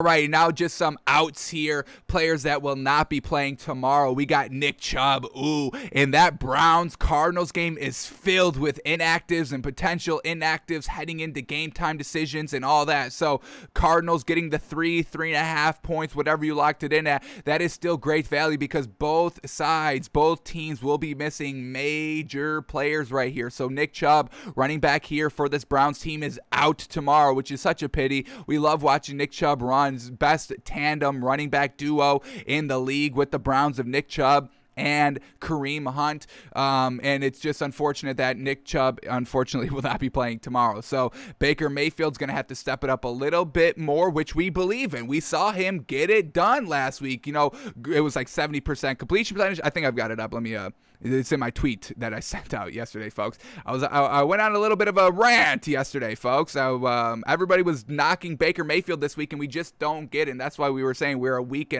All right, now just some outs here. Players that will not be playing tomorrow. We got Nick Chubb. Ooh, and that Browns-Cardinals game is filled with inactives and potential inactives heading into game time decisions and all that. So Cardinals getting the 3.5 points, whatever you locked it in at, that is still great value because both sides, both teams will be missing major players right here. So Nick Chubb, running back here for this Browns team, is out tomorrow, which is such a pity. We love watching Nick Chubb run. Best tandem running back duo in the league with the Browns of Nick Chubb and Kareem Hunt, and it's just unfortunate that Nick Chubb unfortunately will not be playing tomorrow. So Baker Mayfield's going to have to step it up a little bit more, which we believe in. We saw him get it done last week. You know, it was like 70% completion percentage. I think I've got it up. Let me it's in my tweet that I sent out yesterday, folks. I went on a little bit of a rant yesterday, folks. Everybody was knocking Baker Mayfield this week, and we just don't get it. And that's why we were saying we're a week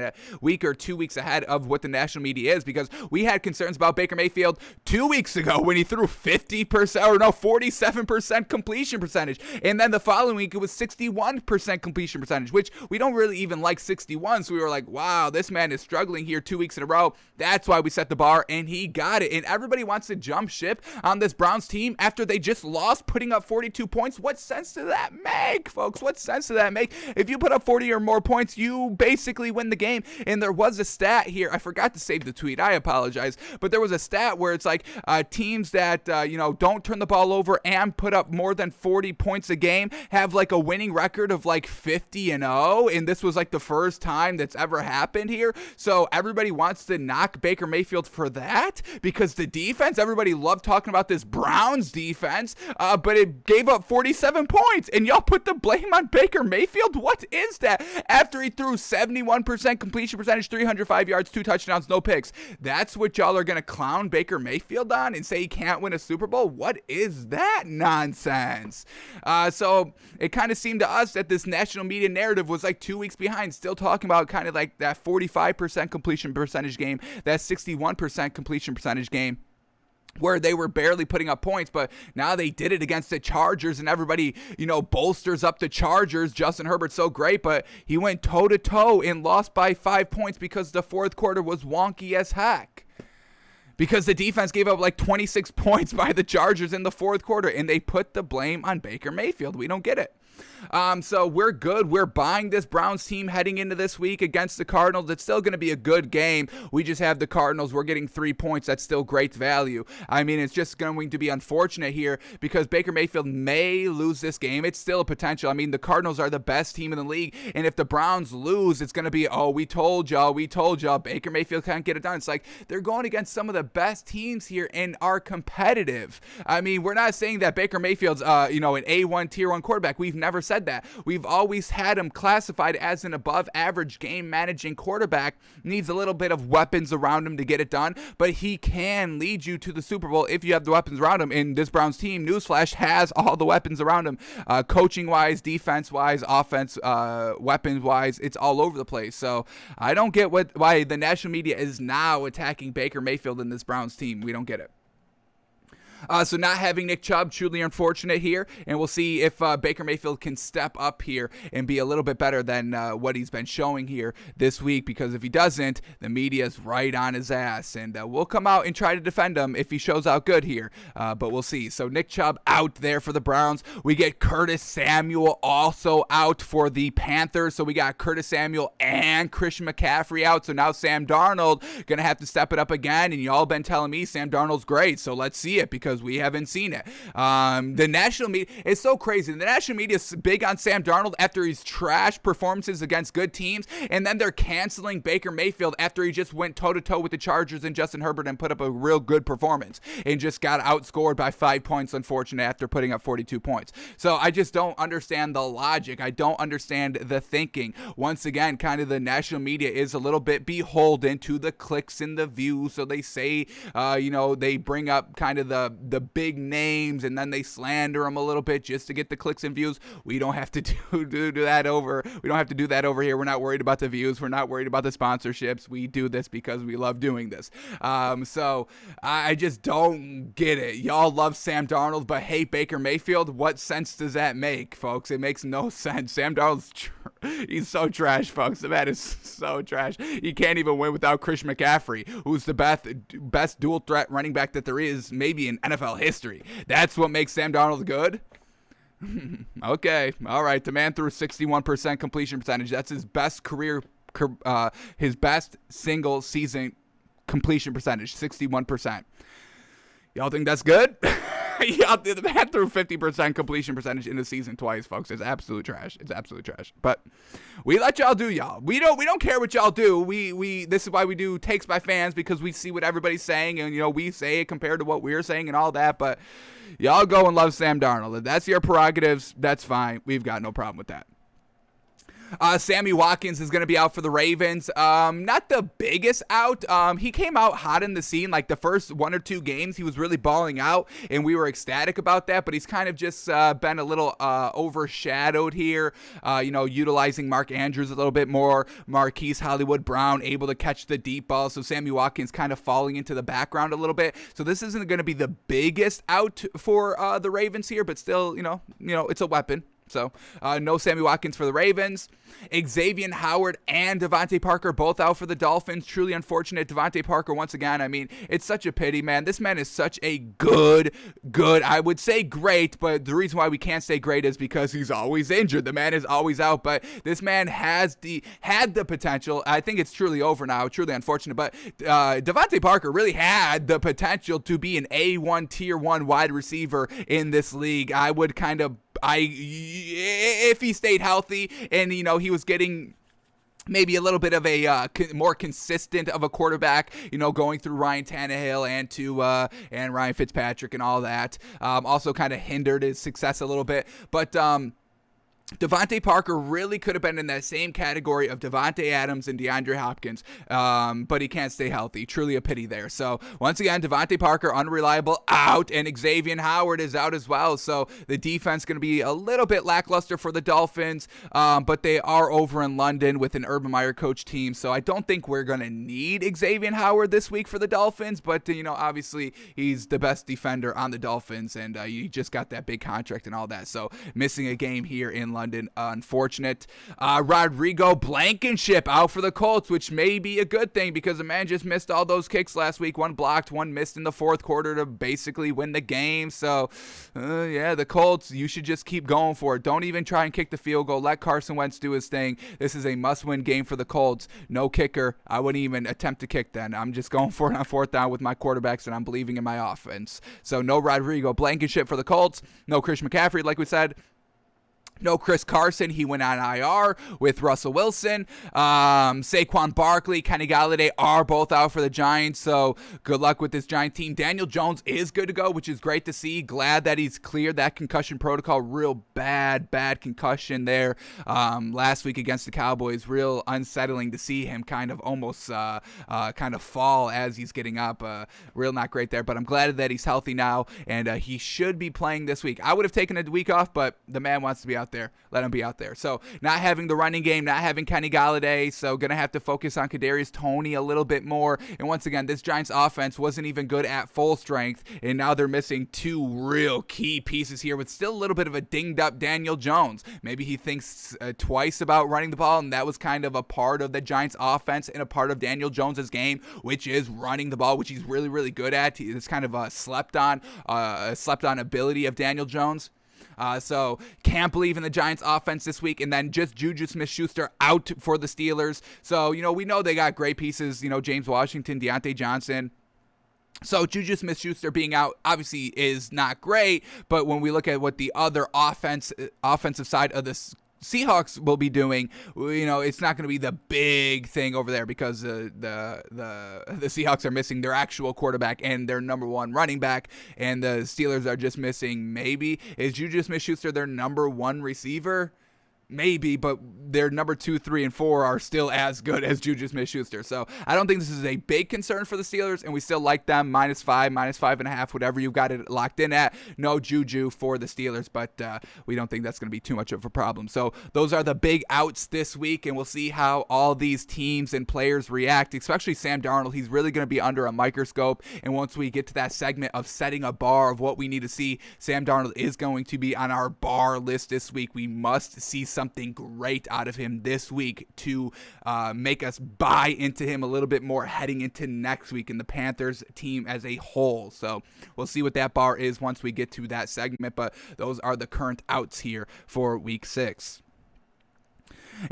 or 2 weeks ahead of what the national media is, because we had concerns about Baker Mayfield 2 weeks ago when he threw 47% completion percentage, and then the following week it was 61% completion percentage, which we don't really even like 61. So we were like, wow, this man is struggling here 2 weeks in a row. That's why we set the bar, and he got it. And everybody wants to jump ship on this Browns team after they just lost, putting up 42 points. What sense does that make, folks? What sense does that make? If you put up 40 or more points, you basically win the game. And there was a stat here. I forgot to save the tweet. I apologize. But there was a stat where it's like teams that, don't turn the ball over and put up more than 40 points a game have like a winning record of like 50-0. And this was like the first time that's ever happened here. So everybody wants to knock Baker Mayfield for that, because the defense, everybody loved talking about this Browns defense, but it gave up 47 points, and y'all put the blame on Baker Mayfield? What is that? After he threw 71% completion percentage, 305 yards, 2 touchdowns, no picks. That's what y'all are going to clown Baker Mayfield on and say he can't win a Super Bowl? What is that nonsense? So it kind of seemed to us that this national media narrative was like 2 weeks behind, still talking about kind of like that 45% completion percentage game, that 61% completion percentage game, where they were barely putting up points, but now they did it against the Chargers, and everybody, bolsters up the Chargers. Justin Herbert's so great, but he went toe-to-toe and lost by 5 points because the fourth quarter was wonky as heck. Because the defense gave up like 26 points by the Chargers in the fourth quarter, and they put the blame on Baker Mayfield. We don't get it. So we're good. We're buying this Browns team heading into this week against the Cardinals. It's still going to be a good game. We just have the Cardinals. We're getting 3 points. That's still great value. I mean, it's just going to be unfortunate here because Baker Mayfield may lose this game. It's still a potential. I mean, the Cardinals are the best team in the league, and if the Browns lose, it's going to be, oh, we told y'all. Baker Mayfield can't get it done. It's like they're going against some of the best teams here and are competitive. I mean, we're not saying that Baker Mayfield's, an A1 tier 1 quarterback. We've never said that. We've always had him classified as an above average game managing quarterback. Needs a little bit of weapons around him to get it done, but he can lead you to the Super Bowl if you have the weapons around him. And this Browns team, newsflash, has all the weapons around him. Coaching wise, defense wise, offense, weapons wise, it's all over the place. So I don't get why the national media is now attacking Baker Mayfield in this Browns team. We don't get it. So not having Nick Chubb, truly unfortunate here, and we'll see if Baker Mayfield can step up here and be a little bit better than what he's been showing here this week, because if he doesn't, the media's right on his ass, and we'll come out and try to defend him if he shows out good here, but we'll see. So Nick Chubb out there for the Browns. We get Curtis Samuel also out for the Panthers, so we got Curtis Samuel and Christian McCaffrey out, so now Sam Darnold going to have to step it up again, and y'all been telling me Sam Darnold's great, so let's see it, because we haven't seen it. The national media is so crazy. The national media is big on Sam Darnold after his trash performances against good teams, and then they're canceling Baker Mayfield after he just went toe-to-toe with the Chargers and Justin Herbert and put up a real good performance and just got outscored by 5 points, unfortunately, after putting up 42 points. So I just don't understand the logic. I don't understand the thinking. Once again, kind of the national media is a little bit beholden to the clicks and the views, so they say, they bring up kind of the the big names and then they slander them a little bit just to get the clicks and views. We don't have to do that over. We don't have to do that over here. We're not worried about the views. We're not worried about the sponsorships. We do this because we love doing this. So I just don't get it. Y'all love Sam Darnold but hate Baker Mayfield. What sense does that make, folks? It makes no sense. Sam Darnold's he's so trash, folks. The man is so trash. He can't even win without Chris McCaffrey, who's the best dual threat running back that there is maybe in NFL history. That's what makes Sam Darnold good? Okay, all right. The man threw 61% completion percentage. That's his best his best single season completion percentage, 61%. Y'all think that's good? Yeah, the man threw 50% completion percentage in the season twice, folks. It's absolute trash. It's absolute trash. But we let y'all do y'all. We don't care what y'all do. We this is why we do takes by fans, because we see what everybody's saying and we say it compared to what we're saying and all that. But y'all go and love Sam Darnold. If that's your prerogatives, that's fine. We've got no problem with that. Sammy Watkins is going to be out for the Ravens. Not the biggest out. He came out hot in the scene. Like the first 1 or 2 games, he was really balling out, and we were ecstatic about that. But he's kind of just been a little overshadowed here. Utilizing Mark Andrews a little bit more. Marquise Hollywood Brown able to catch the deep ball. So Sammy Watkins kind of falling into the background a little bit. So this isn't going to be the biggest out for the Ravens here, but still, it's a weapon. So, no Sammy Watkins for the Ravens. Xavier Howard and Devontae Parker both out for the Dolphins. Truly unfortunate. Devontae Parker, once again, I mean, it's such a pity, man. This man is such a good, I would say great, but the reason why we can't say great is because he's always injured. The man is always out, but this man had the potential. I think it's truly over now. Truly unfortunate, but Devontae Parker really had the potential to be an A1 tier 1 wide receiver in this league. I would if he stayed healthy and he was getting maybe a little bit of a more consistent of a quarterback, going through Ryan Tannehill and Ryan Fitzpatrick and all that, also kind of hindered his success a little bit, but Devontae Parker really could have been in that same category of Devontae Adams and DeAndre Hopkins, but he can't stay healthy. Truly a pity there. So once again, Devontae Parker unreliable out, and Xavier Howard is out as well. So the defense going to be a little bit lackluster for the Dolphins, but they are over in London with an Urban Meyer coach team. So I don't think we're going to need Xavier Howard this week for the Dolphins, but obviously he's the best defender on the Dolphins, and you just got that big contract and all that. So missing a game here in London, unfortunate. Rodrigo Blankenship out for the Colts, which may be a good thing because the man just missed all those kicks last week. One blocked, one missed in the fourth quarter to basically win the game. So, the Colts, you should just keep going for it. Don't even try and kick the field goal. Let Carson Wentz do his thing. This is a must-win game for the Colts. No kicker. I wouldn't even attempt to kick then. I'm just going for it on fourth down with my quarterbacks, and I'm believing in my offense. So, no Rodrigo Blankenship for the Colts. No Christian McCaffrey, like we said. No Chris Carson. He went on IR with Russell Wilson. Saquon Barkley, Kenny Golladay are both out for the Giants, so good luck with this Giant team. Daniel Jones is good to go, which is great to see. Glad that he's cleared that concussion protocol. Real bad concussion there last week against the Cowboys. Real unsettling to see him kind of almost kind of fall as he's getting up. Real not great there, but I'm glad that he's healthy now, and he should be playing this week. I would have taken a week off, but the man wants to be out there. Let him be out there. So not having the running game, not having Kenny Golladay, so going to have to focus on Kadarius Toney a little bit more. And once again, this Giants offense wasn't even good at full strength, and now they're missing 2 real key pieces here with still a little bit of a dinged up Daniel Jones. Maybe he thinks twice about running the ball, and that was kind of a part of the Giants offense and a part of Daniel Jones's game, which is running the ball, which he's really, really good at. It's kind of a slept on ability of Daniel Jones. So can't believe in the Giants offense this week. And then just Juju Smith-Schuster out for the Steelers. So, we know they got great pieces, James Washington, Deontay Johnson. So Juju Smith-Schuster being out obviously is not great. But when we look at what the other offensive side of this Seahawks will be doing, it's not going to be the big thing over there because the Seahawks are missing their actual quarterback and their number 1 running back, and the Steelers are just missing is Juju Smith-Schuster their number 1 receiver? maybe, but their number 2, 3, and 4 are still as good as Juju Smith-Schuster. So I don't think this is a big concern for the Steelers, and we still like them -5, -5.5, whatever you've got it locked in at. No Juju for the Steelers, but we don't think that's going to be too much of a problem. So those are the big outs this week, and we'll see how all these teams and players react, especially Sam Darnold. He's really going to be under a microscope, and once we get to that segment of setting a bar of what we need to see, Sam Darnold is going to be on our bar list this week. We must see something great out of him this week to make us buy into him a little bit more heading into next week in the Panthers team as a whole. So we'll see what that bar is once we get to that segment, but those are the current outs here for week 6.